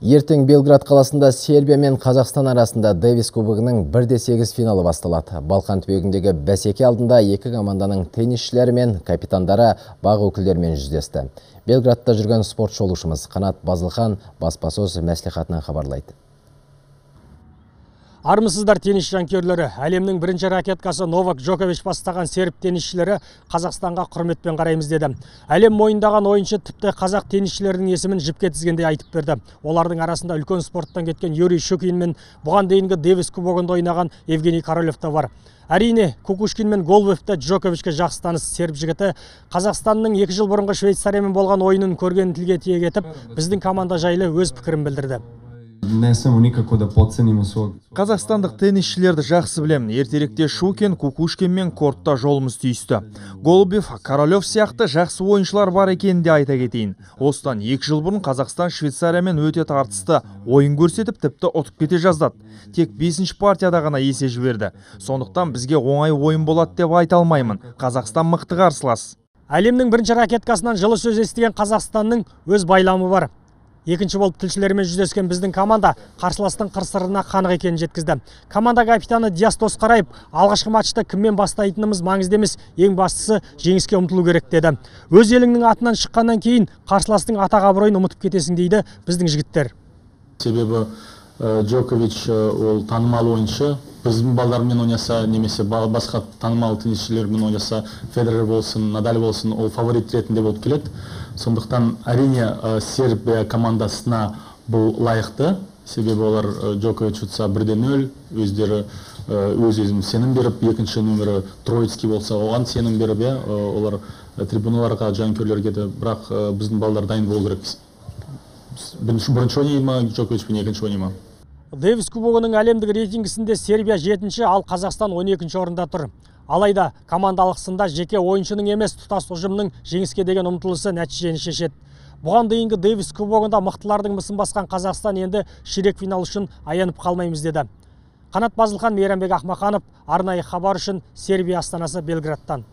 Ертең Белград қаласында Сербия мен Қазақстан арасында Дэвис кубогының 1-8 финалы басталады. Балқан түбегіндегі бәсеке алдында екі команданың теннисшілері мен капитандары бақ өкілдерімен жүздесті. Белградта жүрген спорт шолушымыз Қанат Базылхан баспасөз мәслихатынан хабарлайды. Армысыздар теннис жанкүйерлері. Әлемнің бірінші ракеткасы Новак Джокович бастаған серб теннисшілері Қазақстанға құрметпен қараймыз деді. Әлем мойындаған ойыншы тіпті қазақ теннисшілерінің есімін жіпке тізгенде айтып берді. Олардың арасында үлкен спорттан кеткен Юрий Щукин мен бұған дейінгі Дэвис кубогында ойнаған Евгений Королев та бар. Әрине, Кукушкин мен Голубевті Джоковичке жақсы таныс серб жігіті Қазақстанның 2 жыл бұрынғы Швейцариямен болған ойынын көрген тілге тиек етіп, біздің команда жайлы өз пікірін білдірді. Қазақстандық теннисшілерді жақсы білемін. Ертеректе Щукин, Кукушкин мен кортта жолымыз түйісті. Голубев, Королев сияқты жақсы ойыншылар бар екенін де айта кетейін. Осыдан 2 жыл бұрын Қазақстан Швейцариямен өте тартысты ойын көрсетіп, тіпті ұтып кете жаздады. Тек 5-ші партияда ғана есе жіберді. Сондықтан бізге оңай ойын болады деп айта алмаймын. Қазақстан мықты қарсылас. Әлемнің бірінші ракеткасынан жылы сөз естіген Қазақстанның өз байламы бар. Екінші болып тілшілермен жүздескен біздің команда қарсыластың қыр-сырына қанық екенін жеткізді. Команда капитаны Диас Досқараев алғашқы матчта кіммен бастайтынымыз маңызды емес, ең бастысы жеңіске ұмтылу керек деді. Өз еліңнің атынан шыққаннан кейін қарсыластың атақ-абыройын ұмытып кетесің дейді біздің жігіттер. Себебі Джокович ол танымал ойыншы. Біздің балдармен ойнаса, немесе басқа танымал теннисшілермен ойнаса, Федерер болсын, Надаль болсын, ол фаворит ретінде болып келеді. Сондықтан әрине Сербия командасына бұл лайықты. Себебі олар Джокович ұтса 1-0, өздері өз-өзіне сенім беріп, екінші нөмірі Троицкий болса, оған сенім беріп, олар трибуналарға жанкүйерлерге де, бірақ біздің балдар дайын болу керек. Бірінші ойнай ма, Джокович пен екінші ойнай ма? Дэвис кубогының әлемдік рейтингісінде Сербия 7-ші, ал Қазақстан 12-ші орында тұр. Алайда командалық сында жеке ойыншының емес, тұтас ұжымның жеңіске деген ұмтылысы нәтижені шешеді. Бұған дейінгі Дэвис кубогында мықтылардың мысын басқан Қазақстан енді ширек финал үшін аянып қалмаймыз деді. Қанат Базылхан, Мейрамбек Ахмаханов, арнайы хабар үшін Сербия астанасы Белградтан.